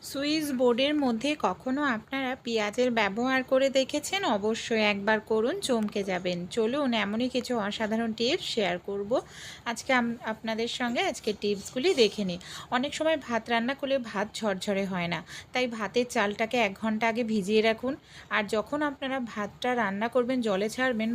Switch বোর্ডের মধ্যে কখনো আপনারা পেঁয়াজের ব্যবহার করে দেখেছেন? অবশ্যই একবার করুন, চমকে যাবেন। চলুন এমনই কিছু অসাধারণ টিপস শেয়ার করব আজকে আপনাদের সঙ্গে। আজকে টিপসগুলি দেখে নিই। অনেক সময় ভাত রান্না করলে ভাত ঝরঝরে হয় না, তাই ভাতের চালটাকে 1 ঘন্টা আগে ভিজিয়ে রাখুন। আর যখন আপনারা ভাতটা রান্না করবেন, জলে ছাড়বেন,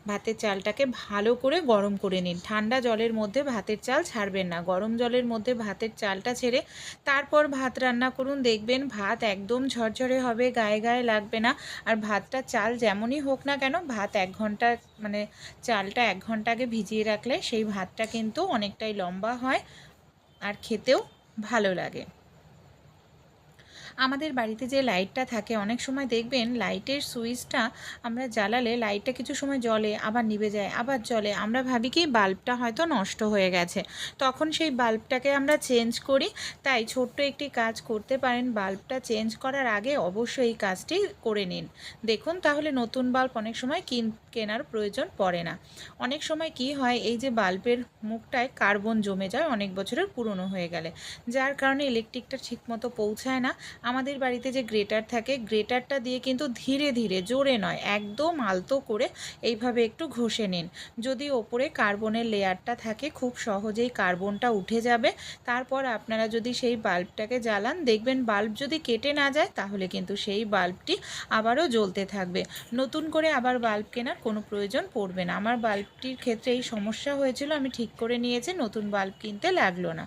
ভাতের চালটাকে ভালো করে গরম করে নিন। ঠান্ডা জলের মধ্যে ভাতের চাল ছাড়বেন না, গরম জলের মধ্যে ভাতের চালটা ছেড়ে তারপর ভাত রান্না করুন। দেখবেন ভাত একদম ঝরঝরে হবে, গায়ে গায়ে লাগবে না। আর ভাতটা চাল যেমনই হোক না কেন, ভাত 1 ঘন্টা মানে চালটা 1 ঘন্টা আগে ভিজিয়ে রাখলে সেই ভাতটা কিন্তু অনেকটাই লম্বা হয় আর খেতেও ভালো লাগে। আমাদের বাড়িতে যে লাইটটা থাকে, অনেক সময় দেখবেন লাইটের সুইচটা আমরা জ্বালালে লাইটটা কিছু সময় জ্বলে, আবার নিভে যায়, আবার জ্বলে। আমরা ভাবি কি বাল্বটা হয়তো নষ্ট হয়ে গেছে, তখন সেই বাল্বটাকে আমরা চেঞ্জ করি। তাই ছোট্ট একটি কাজ করতে পারেন, বাল্বটা চেঞ্জ করার আগে অবশ্যই এই কাজটি করে নিন। দেখুন তাহলে নতুন বাল্ব অনেক সময় কেনার প্রয়োজন পড়ে না। অনেক সময় কি হয়, এই যে বাল্বের মুখটায় কার্বন জমে যায় অনেক বছরের পুরনো হয়ে গেলে, যার কারণে ইলেকট্রিকটা ঠিকমতো পৌঁছায় না। আমাদের বাড়িতে যে গ্রেটার থাকে, গ্রেটারটা দিয়ে কিন্তু ধীরে ধীরে, জোরে নয়, একদম আলতো করে এইভাবে একটু ঘষে নিন। যদি ওপরে কার্বনের লেয়ারটা থাকে, খুব সহজেই কার্বনটা উঠে যাবে। তারপর আপনারা যদি সেই বাল্বটাকে জ্বালান, দেখবেন বাল্ব যদি কেটে না যায়, তাহলে কিন্তু সেই বাল্বটি আবারও জ্বলতে থাকবে। নতুন করে আবার বাল্ব কেনার কোনো প্রয়োজন পড়বে না। আমার বাল্বটির ক্ষেত্রে এই সমস্যা হয়েছিল, আমি ঠিক করে নিয়েছি, নতুন বাল্ব কিনতে লাগলো না।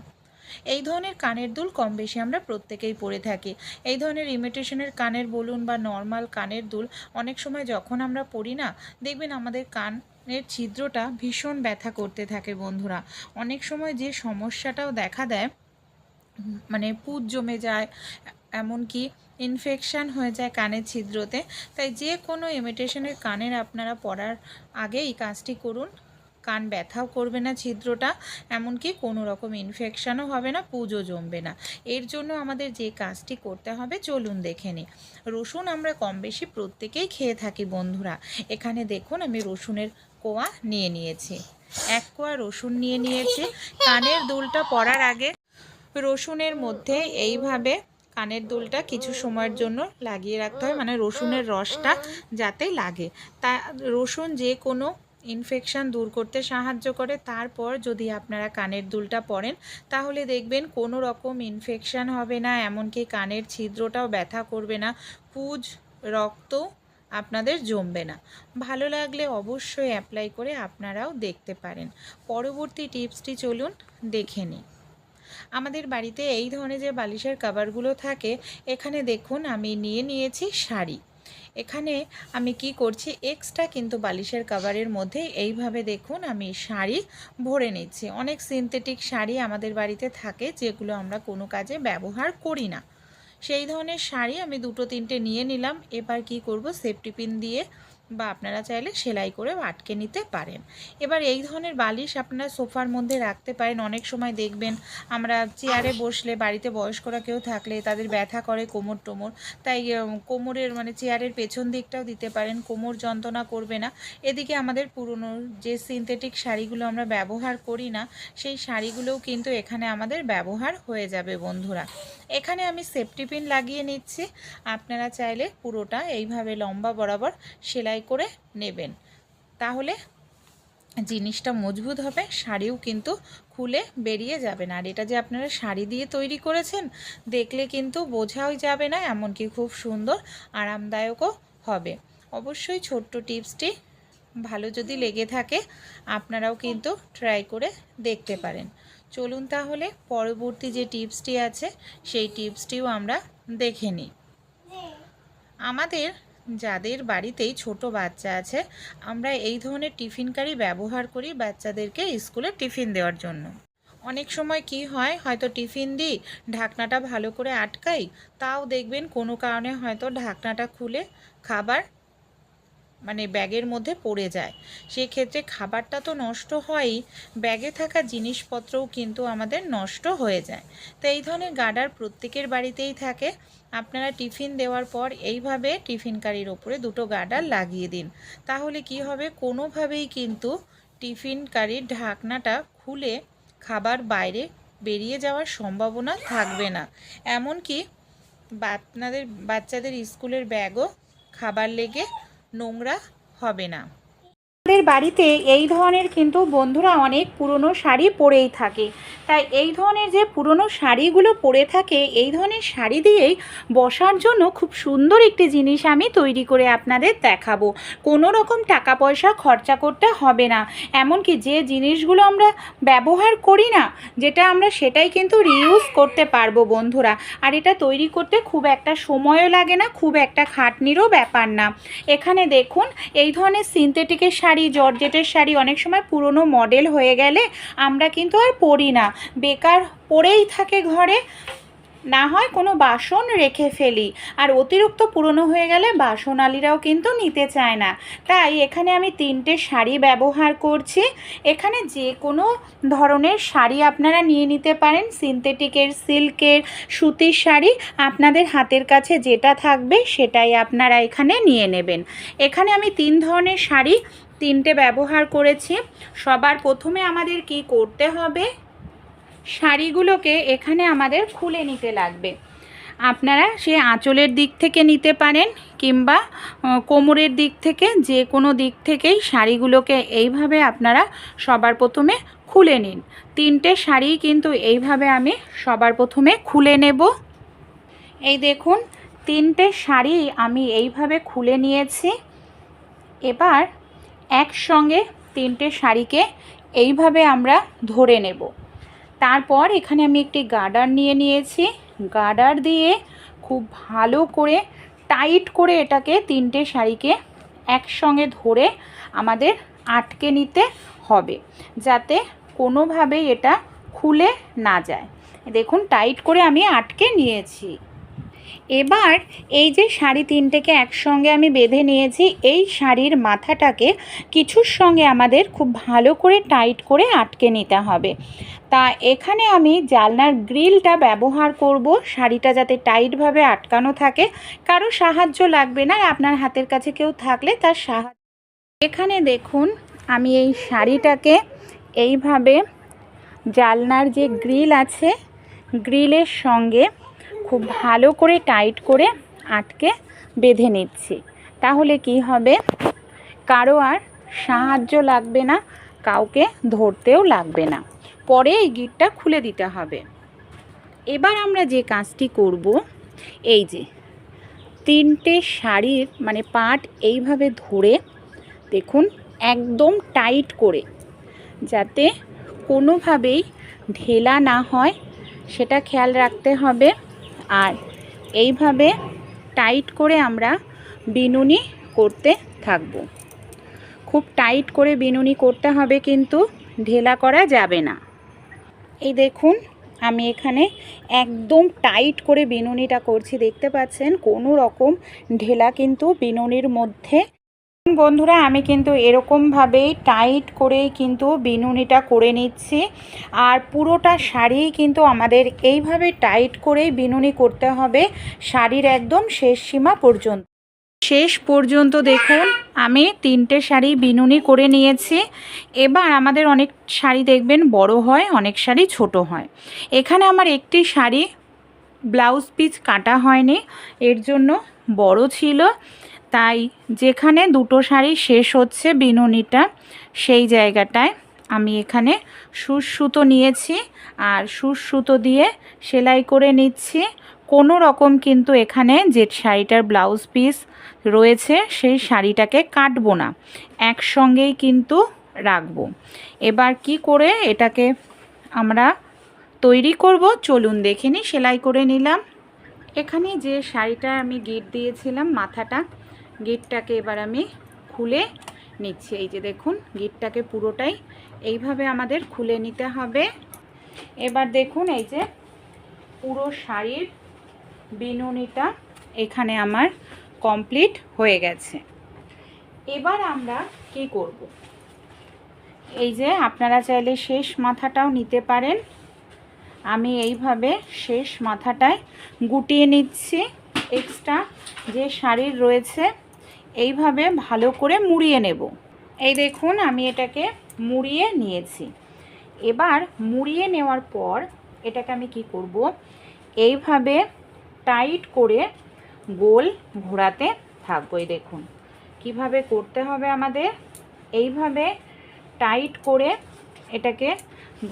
এই ধরনের কানের দুল কম বেশি আমরা প্রত্যেকেই পরে থাকি। এই ধরনের ইমিটেশনের কানের বলুন বা নর্মাল কানের দুল অনেক সময় যখন আমরা পরি না, দেখবেন আমাদের কানের ছিদ্রটা ভীষণ ব্যথা করতে থাকে বন্ধুরা। অনেক সময় যে সমস্যাটাও দেখা দেয়, মানে পুঁজ জমে যায়, এমনকি ইনফেকশান হয়ে যায় কানের ছিদ্রতে। তাই যে কোনো ইমিটেশনের কানের আপনারা পরার আগে এই কাজটি করুন। কান ব্যথাও করবে না ছিদ্রটা, এমনকি কোনো রকম ইনফেকশানও হবে না, পুঁজও জমবে না। এর জন্য আমাদের যে কাজটি করতে হবে, চলুন দেখে নিই। রসুন আমরা কম বেশি প্রত্যেকেই খেয়ে থাকি বন্ধুরা। এখানে দেখুন আমি রসুনের কোয়া নিয়ে নিয়েছি, 1 কোয়া রসুন নিয়ে নিয়েছি। কানের দুলটা পরার আগে রসুনের মধ্যে এইভাবে কানের দুলটা কিছু সময়ের জন্য লাগিয়ে রাখতে হয়, মানে রসুনের রসটা যাতে লাগে। তা রসুন যে কোনো ইনফেকশান দূর করতে সাহায্য করে। তারপর যদি আপনারা কানের দুলটা পরেন, তাহলে দেখবেন কোনো রকম ইনফেকশান হবে না, এমনকি কানের ছিদ্রটাও ব্যথা করবে না, পুঁজ রক্ত আপনাদের জমবে না। ভালো লাগলে অবশ্যই অ্যাপ্লাই করে আপনারাও দেখতে পারেন। পরবর্তী টিপসটি চলুন দেখে নিই। আমাদের বাড়িতে এই ধরনের যে বালিশের কভারগুলো থাকে, এখানে দেখুন আমি নিয়ে নিয়েছি শাড়ি। এখানে আমি কি করছি, এক্সট্রা কিন্তু বালিশের কভারের মধ্যে এইভাবে দেখুন আমি শাড়ি ভরে নিচ্ছি। অনেক সিনথেটিক শাড়ি আমাদের বাড়িতে থাকে, যেগুলো আমরা কোনো কাজে ব্যবহার করি না। সেই ধরনের শাড়ি আমি 2-3টে নিয়ে নিলাম। এবার কি করব, সেফটি পিন দিয়ে বা আপনারা চাইলে সেলাই করে আটকে নিতে পারেন। এবার এই ধরনের বালিশ আপনারা সোফার মধ্যে রাখতে পারেন। অনেক সময় দেখবেন আমরা চেয়ারে বসলে, বাড়িতে বয়স্করা কেউ থাকলে তাদের ব্যথা করে কোমর টোমর, তাই কোমরের মানে চেয়ারের পেছন দিকটাও দিতে পারেন, কোমর যন্ত্রণা করবে না। এদিকে আমাদের পুরনো যে সিনথেটিক শাড়িগুলো আমরা ব্যবহার করি না, সেই শাড়িগুলোও কিন্তু এখানে আমাদের ব্যবহার হয়ে যাবে বন্ধুরা। এখানে আমি সেফটি পিন লাগিয়ে নিচ্ছি। আপনারা চাইলে পুরোটা এইভাবে লম্বা বরাবর সেলাই করে নেবেন, তাহলে জিনিসটা মজবুত হবে, শাড়িও কিন্তু খুলে বেরিয়ে যাবে না। আর এটা যে আপনারা শাড়ি দিয়ে তৈরি করেছেন, দেখলে কিন্তু বোঝাই যাবে না, এমনকি খুব সুন্দর আরামদায়কও হবে। অবশ্যই ছোট্ট টিপসটি ভালো যদি লেগে থাকে, আপনারাও কিন্তু ট্রাই করে দেখতে পারেন। চলুন তাহলে পরবর্তী যে টিপসটি আছে, সেই টিপসটিও আমরা দেখে নিই। আমাদের যাদের বাড়িতেই ছোট বাচ্চা আছে, আমরা এই ধরনের টিফিন কারি ব্যবহার করি বাচ্চাদেরকে স্কুলে টিফিন দেওয়ার জন্য। অনেক সময় কি হয়, হয়তো টিফিন দিই, ঢাকনাটা ভালো করে আটকাই, তাও দেখবেন কোনো কারণে হয়তো ঢাকনাটা খুলে খাবার মানে ব্যাগের মধ্যে পড়ে যায়। সেক্ষেত্রে খাবারটা তো নষ্ট হয়ই, ব্যাগে থাকা জিনিসপত্রও কিন্তু আমাদের নষ্ট হয়ে যায়। তো এই ধরনের গার্ডার প্রত্যেকের বাড়িতেই থাকে। আপনারা টিফিন দেওয়ার পর এইভাবে টিফিন কারির ওপরে 2টো গার্ডার লাগিয়ে দিন। তাহলে কি হবে, কোনোভাবেই কিন্তু টিফিন কারির ঢাকনাটা খুলে খাবার বাইরে বেরিয়ে যাওয়ার সম্ভাবনা থাকবে না। এমনকি আপনাদের বাচ্চাদের স্কুলের ব্যাগও খাবার লেগে নোংরা হবে না। আমাদের বাড়িতে এই ধরনের কিন্তু বন্ধুরা অনেক পুরনো শাড়ি পরেই থাকে, তাই এই ধরনের যে পুরনো শাড়িগুলো পরে থাকে এই ধরনের শাড়ি দিয়েই বসার জন্য খুব সুন্দর একটি জিনিস আমি তৈরি করে আপনাদের দেখাবো। কোনো রকম টাকা পয়সা খরচা করতে হবে না, এমনকি যে জিনিসগুলো আমরা ব্যবহার করি না যেটা আমরা সেটাই কিন্তু রিইউজ করতে পারবো বন্ধুরা। আর এটা তৈরি করতে খুব একটা সময়ও লাগে না, খুব একটা খাটনিরও ব্যাপার না। এখানে দেখুন এই ধরনের সিনথেটিকের শাড়ি, জর্জেটের শাড়ি অনেক সময় পুরনো মডেল হয়ে গেলে আমরা কিন্তু আর পরি না, বেকার পড়েই থাকে ঘরে, না হয় কোনো বাসন রেখে ফেলি, আর অতিরিক্ত পুরনো হয়ে গেলে বাসনালীরাও কিন্তু নিতে চায় না। তাই এখানে আমি 3টে শাড়ি ব্যবহার করছি। এখানে যে কোনো ধরনের শাড়ি আপনারা নিয়ে নিতে পারেন, সিনথেটিকের, সিল্কের, সুতির শাড়ি, আপনাদের হাতের কাছে যেটা থাকবে সেটাই আপনারা এখানে নিয়ে নেবেন। এখানে আমি 3 ধরনের শাড়ি 3টে ব্যবহার করেছি। সবার প্রথমে আমাদের কি করতে হবে, শাড়িগুলোকে এখানে আমাদের খুলে নিতে লাগবে। আপনারা সে আঁচলের দিক থেকে নিতে পারেন কিংবা কোমরের দিক থেকে, যে কোনো দিক থেকেই শাড়িগুলোকে এইভাবে আপনারা সবার প্রথমে খুলে নিন। 3টে শাড়ি কিন্তু এইভাবে আমি সবার প্রথমে খুলে নেব। এই দেখুন 3টে শাড়ি আমি এইভাবে খুলে নিয়েছি। এবার একসঙ্গে 3টে শাড়িকে এইভাবে আমরা ধরে নেব। তারপর এখানে আমি একটি গার্ডার নিয়ে নিয়েছি, গার্ডার দিয়ে খুব ভালো করে টাইট করে এটাকে 3টে শাড়িকে একসঙ্গে ধরে আমাদের আটকে নিতে হবে, যাতে কোনোভাবেই এটা খুলে না যায়। দেখুন টাইট করে আমি আটকে নিয়েছি। এবার এই যে শাড়ি 3টেকে একসঙ্গে আমি বেঁধে নিয়েছি, এই শাড়ির মাথাটাকে কিছুর সঙ্গে আমাদের খুব ভালো করে টাইট করে আটকে নিতে হবে। তা এখানে আমি জানলার গ্রিলটা ব্যবহার করব, শাড়িটা যাতে টাইটভাবে আটকানো থাকে, কারো সাহায্য লাগবে না, আপনার হাতের কাছে কেউ থাকলে তার সাহায্য। এখানে দেখুন আমি এই শাড়িটাকে এইভাবে জানলার যে গ্রিল আছে গ্রিলের সঙ্গে খুব ভালো করে টাইট করে আটকে বেঁধে নিচ্ছি। তাহলে কি হবে, কারো আর সাহায্য লাগবে না, কাউকে ধরতেও লাগবে না। পরে এই গিঁটটা খুলে দিতে হবে। এবার আমরা যে কাজটি করব, এই যে 3টে শাড়ির মানে পাট এইভাবে ধরে দেখুন একদম টাইট করে, যাতে কোনোভাবেই ঢেলা না হয় সেটা খেয়াল রাখতে হবে। আর এইভাবে টাইট করে আমরা বিনুনি করতে থাকব। খুব টাইট করে বিনুনি করতে হবে, কিন্তু ঢেলা করা যাবে না। এই দেখুন আমি এখানে একদম টাইট করে বিনুনিটা করছি, দেখতে পাচ্ছেন কোনো রকম ঢেলা কিন্তু বিনুনির মধ্যে। বন্ধুরা আমি কিন্তু এরকমভাবেই টাইট করেই কিন্তু বিনুনিটা করে নিচ্ছি। আর পুরোটা শাড়ি কিন্তু আমাদের এইভাবে টাইট করেই বিনুনি করতে হবে, শাড়ির একদম শেষ সীমা পর্যন্ত। শেষ পর্যন্ত দেখুন আমি 3টে শাড়ি বিনুনি করে নিয়েছি। এবার আমাদের অনেক শাড়ি দেখবেন বড় হয়, অনেক শাড়ি ছোট হয়। এখানে আমার একটি শাড়ি ব্লাউজ পিস কাটা হয়নি, এর জন্য বড় ছিল, তাই যেখানে 2টো শাড়ি শেষ হচ্ছে বিনুনিটা সেই জায়গাটায় আমি এখানে সুচ সুতো নিয়েছি, আর সুচ সুতো দিয়ে সেলাই করে নিচ্ছি। কোনো রকম কিন্তু এখানে যে শাড়িটার ব্লাউজ পিস রয়েছে সেই শাড়িটাকে কাটবো না, একসঙ্গেই কিন্তু রাখবো। এবার কি করে এটাকে আমরা তৈরি করব চলুন দেখে নিই। সেলাই করে নিলাম। এখানে যে শাড়িটা আমি গিট দিয়েছিলাম মাথাটা, গিটটাকে এবার আমি খুলে নিচ্ছি। এই যে দেখুন গিটটাকে পুরোটাই এইভাবে আমাদের খুলে নিতে হবে। এবার দেখুন এই যে পুরো শাড়ির বিনুনিটা এখানে আমার কমপ্লিট হয়ে গেছে। এবার আমরা কি করব, এই যে আপনারা চাইলে শেষ মাথাটাও নিতে পারেন। আমি এইভাবে শেষ মাথাটায় গুটিয়ে নিচ্ছি, এক্সট্রা যে শাড়ির রয়েছে এইভাবে ভালো করে মুড়িয়ে নেব। এই দেখুন আমি এটাকে মুড়িয়ে নিয়েছি। এবার মুড়িয়ে নেওয়ার পর এটাকে আমি কি করব, এইভাবে টাইট করে গোল ঘোরাতে থাকবো। এই দেখুন কিভাবে করতে হবে আমাদের, এইভাবে টাইট করে এটাকে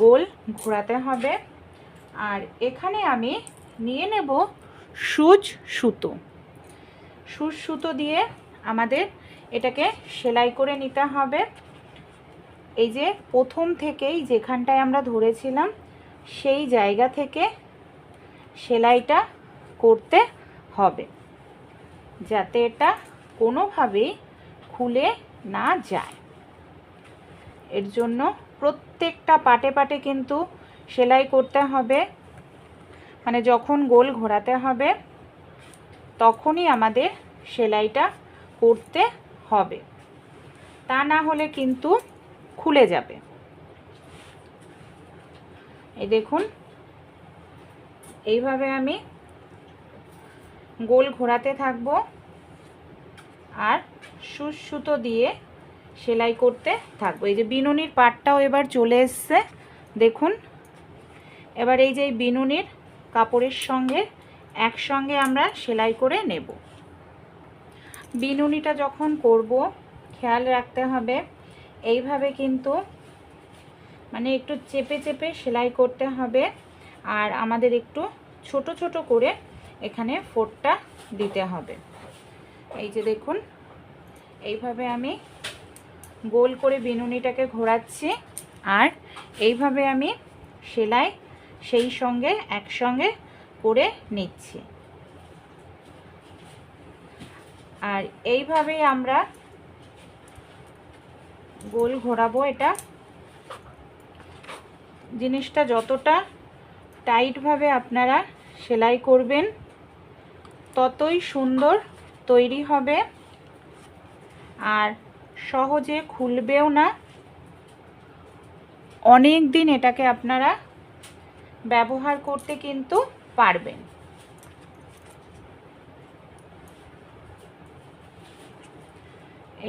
গোল ঘোরাতে হবে। আর এখানে আমি নিয়ে নেব সুচ সুতো। সুচ সুতো দিয়ে আমাদের এটাকে সেলাই করে নিতে হবে। এই যে প্রথম থেকেই যেখানটায় আমরা ধরেছিলাম সেই জায়গা থেকে সেলাইটা করতে হবে, যাতে এটা কোনোভাবেই খুলে না যায়। এর জন্য প্রত্যেকটা পাটে পাটে কিন্তু সেলাই করতে হবে, মানে যখন গোল ঘোরাতে হবে তখনই আমাদের সেলাইটা করতে হবে, তা না হলে কিন্তু খুলে যাবে। এই দেখুন এইভাবে আমি গোল ঘোরাতে থাকবো আর সুচ সুতো দিয়ে সেলাই করতে থাকবো। এই যে বিনুনির পাটটাও এবার চলে এসছে দেখুন। এবার এই যে বিনুনির কাপড়ের সঙ্গে একসঙ্গে আমরা সেলাই করে নেব। বিনুনিটা যখন করব খেয়াল রাখতে হবে এইভাবে কিন্তু মানে একটু চেপে চেপে সেলাই করতে হবে, আর আমাদের একটু ছোট ছোট করে এখানে ফোঁটটা দিতে হবে। এই যে দেখুন এইভাবে আমি গোল করে বিনুনিটাকে ঘোরাচ্ছি আর এইভাবে আমি সেলাই সেই সঙ্গে একসঙ্গে করে নিচ্ছি। আর এইভাবেই আমরা গোল ঘোরাবো। এটা জিনিসটা যতটা টাইটভাবে আপনারা সেলাই করবেন ততই সুন্দর তৈরি হবে আর সহজে খুলবেও না। অনেক দিন এটাকে আপনারা ব্যবহার করতে কিন্তু পারবেন।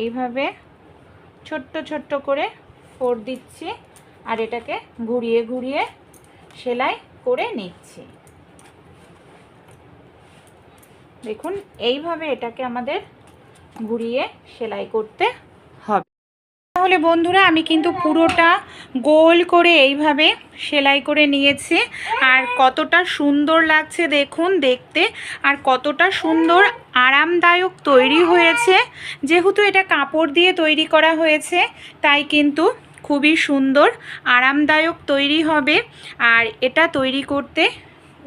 এইভাবে ছোট্ট ছোট্ট করে ফোঁড় দিচ্ছি আর এটাকে ঘুরিয়ে ঘুরিয়ে সেলাই করে নিচ্ছি। দেখুন এইভাবে এটাকে আমাদের ঘুরিয়ে সেলাই করতে হবে। তাহলে বন্ধুরা আমি কিন্তু পুরোটা গোল করে এইভাবে সেলাই করে নিয়েছি আর কতটা সুন্দর লাগছে দেখুন দেখতে, আর কতটা সুন্দর আরামদায়ক তৈরি হয়েছে। যেহেতু এটা কাপড় দিয়ে তৈরি করা হয়েছে তাই কিন্তু খুবই সুন্দর আরামদায়ক তৈরি হবে। আর এটা তৈরি করতে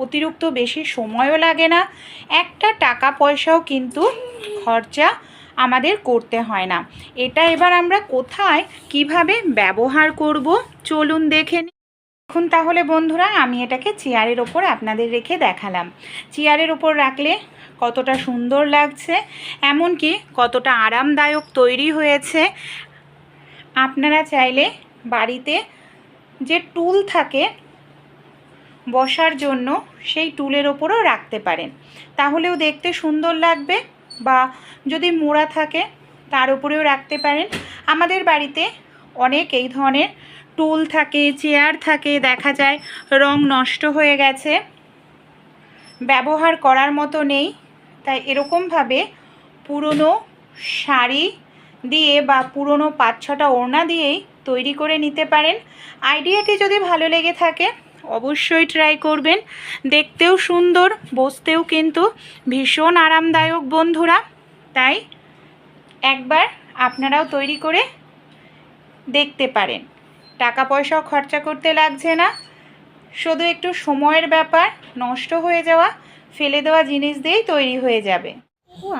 অতিরিক্ত বেশি সময়ও লাগে না, একটা টাকা পয়সাও কিন্তু খরচা আমাদের করতে হয় না। এটা এবার আমরা কোথায় কিভাবে ব্যবহার করব চলুন দেখে নিই। এখন তাহলে বন্ধুরা আমি এটাকে চেয়ারের ওপর আপনাদের রেখে দেখালাম। চেয়ারের ওপর রাখলে কতটা সুন্দর লাগছে, এমনকি কতটা আরামদায়ক তৈরি হয়েছে। আপনারা চাইলে বাড়িতে যে টুল থাকে বসার জন্য সেই টুলের ওপরও রাখতে পারেন, তাহলেও দেখতে সুন্দর লাগবে। বা যদি মোড়া থাকে তার উপরেও রাখতে পারেন। আমাদের বাড়িতে অনেক এই ধরনের টুল থাকে, চেয়ার থাকে, দেখা যায় রং নষ্ট হয়ে গেছে, ব্যবহার করার মতো নেই, তাই এরকমভাবে পুরনো শাড়ি দিয়ে বা পুরনো 5-6টা ওড়না দিয়েই তৈরি করে নিতে পারেন। আইডিয়াটি যদি ভালো লেগে থাকে অবশ্যই ট্রাই করবেন। দেখতেও সুন্দর, বসতেও কিন্তু ভীষণ আরামদায়ক বন্ধুরা। তাই একবার আপনারাও তৈরি করে দেখতে পারেন। টাকা পয়সাও খরচা করতে লাগছে না, শুধু একটু সময়ের ব্যাপার, নষ্ট হয়ে যাওয়া ফেলে দেওয়া জিনিস দিয়েই তৈরি হয়ে যাবে।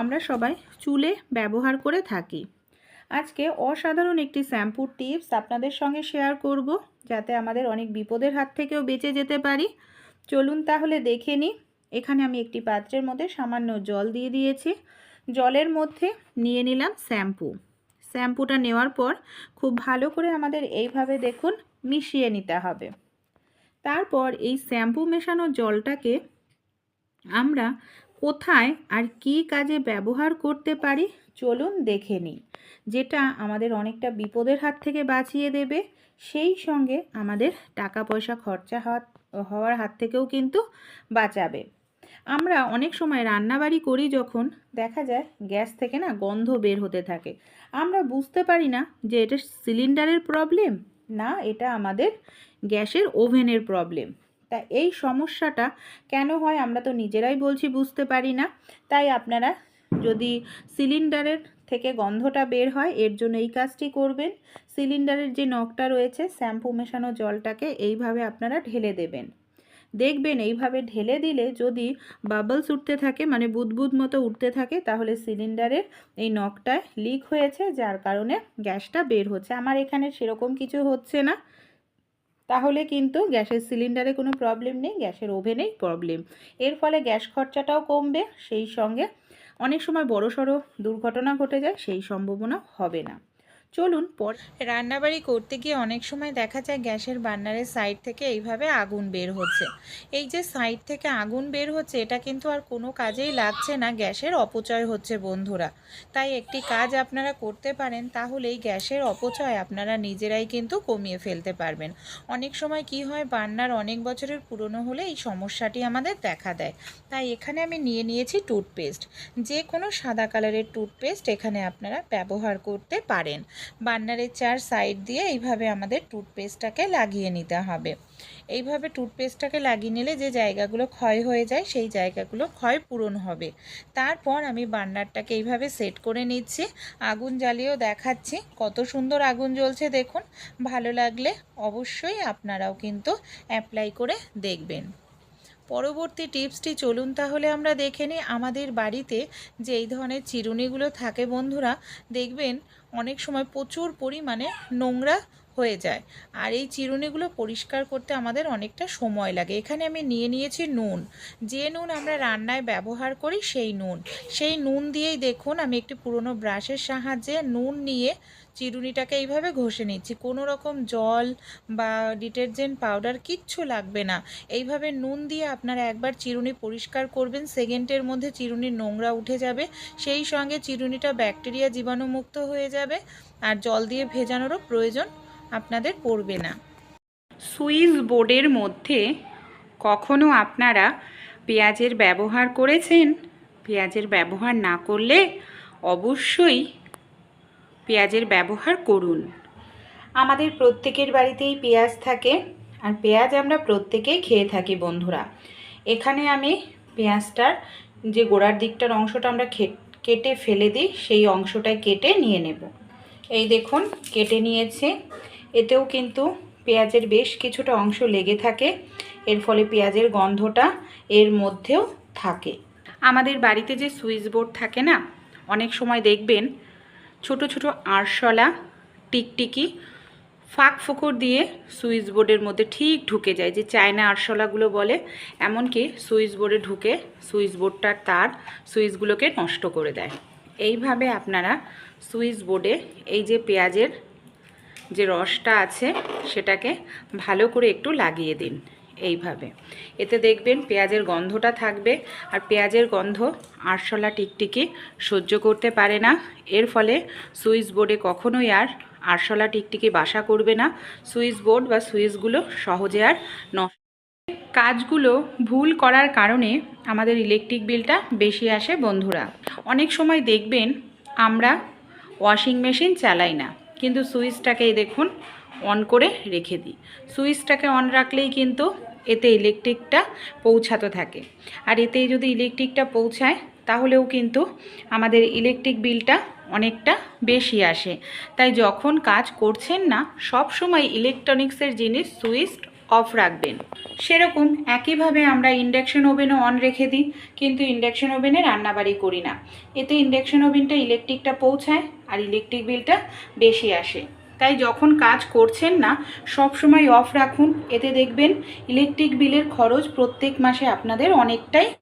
আমরা সবাই চুলে ব্যবহার করে থাকি। আজকে অসাধারণ একটি শ্যাম্পুর টিপস আপনাদের সঙ্গে শেয়ার করব, যাতে আমাদের অনেক বিপদের হাত থেকেও বেঁচে যেতে পারি। চলুন তাহলে দেখে নিই। এখানে আমি একটি পাত্রের মধ্যে সামান্য জল দিয়ে দিয়েছি। জলের মধ্যে নিয়ে নিলাম শ্যাম্পু। শ্যাম্পুটা নেওয়ার পর খুব ভালো করে আমাদের এইভাবে দেখুন মিশিয়ে নিতে হবে। তারপর এই শ্যাম্পু মেশানো জলটাকে আমরা কোথায় আর কি কাজে ব্যবহার করতে পারি চলুন দেখে নিই, যেটা আমাদের অনেকটা বিপদের হাত থেকে বাঁচিয়ে দেবে, সেই সঙ্গে আমাদের টাকা পয়সা খরচা হওয়ার হওয়ার হাত থেকেও কিন্তু বাঁচাবে। আমরা অনেক সময় রান্নাবাড়ি করি যখন, দেখা যায় গ্যাস থেকে না গন্ধ বের হতে থাকে। আমরা বুঝতে পারি না যে এটা সিলিন্ডারের প্রবলেম, না এটা আমাদের গ্যাসের ওভেনের প্রবলেম। তা এই সমস্যাটা কেন হয় আমরা তো নিজেরাই বলছি বুঝতে পারি না। তাই আপনারা যদি সিলিন্ডারের থেকে গন্ধটা বের হয়, এর জন্য এই কাজটি করবেন। সিলিন্ডারের যে নখটা রয়েছে, শ্যাম্পু মেশানো জলটাকে এইভাবে আপনারা ঢেলে দেবেন। দেখবেন এইভাবে ঢেলে দিলে যদি বাবলস উঠতে থাকে, মানে বুদবুদ মতো উঠতে থাকে, তাহলে সিলিন্ডারের এই নখটায় লিক হয়েছে, যার কারণে গ্যাসটা বের হচ্ছে। আমার এখানে সেরকম কিছু হচ্ছে না, তাহলে কিন্তু গ্যাসের সিলিন্ডারে কোনো প্রবলেম নেই, গ্যাসের ওভেনেই প্রবলেম। এর ফলে গ্যাস খরচাটাও কমবে, সেই সঙ্গে অনেক সময় বড়সড় দুর্ঘটনা ঘটে যায়, সেই সম্ভাবনা হবে না। চলুন রান্নাবাড়ি করতে গিয়ে অনেক সময় দেখা যায় গ্যাসের বার্নারের সাইড থেকে এইভাবে আগুন বের হচ্ছে। এই যে সাইড থেকে আগুন বের হচ্ছে, এটা কিন্তু আর কোনো কাজেই লাগছে না, গ্যাসের অপচয় হচ্ছে বন্ধুরা। তাই একটি কাজ আপনারা করতে পারেন, তাহলে এই গ্যাসের অপচয় আপনারা নিজেরাই কিন্তু কমিয়ে ফেলতে পারবেন। অনেক সময় কি হয়, বার্নার অনেক বছরের পুরনো হলে এই সমস্যাটি আমাদের দেখা দেয়। তাই এখানে আমি নিয়ে নিয়েছি টুথপেস্ট। যে কোনো সাদা কালারের টুথপেস্ট এখানে আপনারা ব্যবহার করতে পারেন। বার্নারের চার সাইড দিয়ে এইভাবে আমাদের টুথপেস্টটাকে লাগিয়ে নিতে হবে। এইভাবে টুথপেস্টটাকে লাগিয়ে নিলে যে জায়গাগুলো ক্ষয় হয়ে যায়, সেই জায়গাগুলো ক্ষয় পূরণ হবে। তারপর আমি বার্নারটাকে এইভাবে সেট করে নিচ্ছি, আগুন জ্বালিয়েও দেখাচ্ছি। কত সুন্দর আগুন জ্বলছে দেখুন। ভালো লাগলে অবশ্যই আপনারাও কিন্তু অ্যাপ্লাই করে দেখবেন। পরবর্তী টিপসটি চলুন তাহলে আমরা দেখে নিই। আমাদের বাড়িতে যে এই ধরনের চিরুনিগুলো থাকে বন্ধুরা, দেখবেন অনেক সময় প্রচুর পরিমাণে নোংরা হয়ে যায়, আর এই চিরুনিগুলো পরিষ্কার করতে আমাদের অনেকটা সময় লাগে। এখানে আমি নিয়ে নিয়েছি নুন। যে নুন আমরা রান্নায় ব্যবহার করি সেই নুন দিয়েই দেখুন আমি একটি পুরনো ব্রাশের সাহায্যে নুন নিয়ে চিরুনিটাকে এইভাবে ঘষে নিচ্ছি। কোনো রকম জল বা ডিটারজেন্ট পাউডার কিচ্ছু লাগবে না। এইভাবে নুন দিয়ে আপনারা একবার চিরুনি পরিষ্কার করবেন, সেকেন্ডের মধ্যে চিরুনির নোংরা উঠে যাবে, সেই সঙ্গে চিরুনিটা ব্যাকটেরিয়া জীবাণুমুক্ত হয়ে যাবে, আর জল দিয়ে ভেজানোরও প্রয়োজন আপনাদের পড়বে না। সুইচ বোর্ডের মধ্যে কখনো আপনারা পেঁয়াজের ব্যবহার করেছেন? পেঁয়াজের ব্যবহার না করলে অবশ্যই পেঁয়াজের ব্যবহার করুন। আমাদের প্রত্যেকের বাড়িতেই পেঁয়াজ থাকে, আর পেঁয়াজ আমরা প্রত্যেকেই খেয়ে থাকি বন্ধুরা। এখানে আমি পেঁয়াজটার যে গোড়ার দিকটার অংশটা আমরা কেটে ফেলে দিই, সেই অংশটাই কেটে নিয়ে নেব। এই দেখুন কেটে নিয়েছি। এতেও কিন্তু পেঁয়াজের বেশ কিছুটা অংশ লেগে থাকে, এর ফলে পেঁয়াজের গন্ধটা এর মধ্যেও থাকে। আমাদের বাড়িতে যে সুইচ বোর্ড থাকে না, অনেক সময় দেখবেন ছোট ছোট আরশোলা টিকটিকি ফাঁক ফোকর দিয়ে সুইচ বোর্ডের মধ্যে ঠিক ঢুকে যায়, যে চায়না আরশোলাগুলো বলে। এমনকি সুইচ বোর্ডে ঢুকে সুইচ বোর্ডটার তার সুইচগুলোকে নষ্ট করে দেয়। এইভাবে আপনারা সুইচ বোর্ডে এই যে পেঁয়াজের যে রসটা আছে সেটাকে ভালো করে একটু লাগিয়ে দিন এইভাবে। এতে দেখবেন পেঁয়াজের গন্ধটা থাকবে, আর পেঁয়াজের গন্ধ আরশোলা টিকটিকি সহ্য করতে পারে না। এর ফলে সুইচ বোর্ডে কখনোই আর আরশোলা টিকটিকি বাসা করবে না। সুইচ বোর্ড বা সুইচগুলো সহজে আর নষ্ট। কাজগুলো ভুল করার কারণে আমাদের ইলেকট্রিক বিলটা বেশি আসে বন্ধুরা। অনেক সময় দেখবেন আমরা ওয়াশিং মেশিন চালাই না, কিন্তু সুইচটাকেই দেখুন অন করে রেখে দিই। সুইচটাকে অন রাখলেই কিন্তু এতে ইলেকট্রিকটা পৌঁছাতে থাকে, আর এতে যদি ইলেকট্রিকটা পৌঁছায় তাহলেও কিন্তু আমাদের ইলেকট্রিক বিলটা অনেকটা বেশি আসে। তাই যখন কাজ করছেন না, সব সময় ইলেকট্রনিক্সের জিনিস সুইচ অফ রাখবেন। সেরকম একইভাবে আমরা ইন্ডাকশন ওভেনও অন রেখে দিই, কিন্তু ইন্ডাকশন ওভেনে রান্নাবাড়ি করি না। এতে ইন্ডাকশন ওভেনটা ইলেকট্রিকটা পৌঁছায় আর ইলেকট্রিক বিলটা বেশি আসে। তাই যখন কাজ করছেন না সব সময় অফ রাখুন, এতে দেখবেন ইলেকট্রিক বিলের খরচ প্রত্যেক মাসে আপনাদের অনেকটাই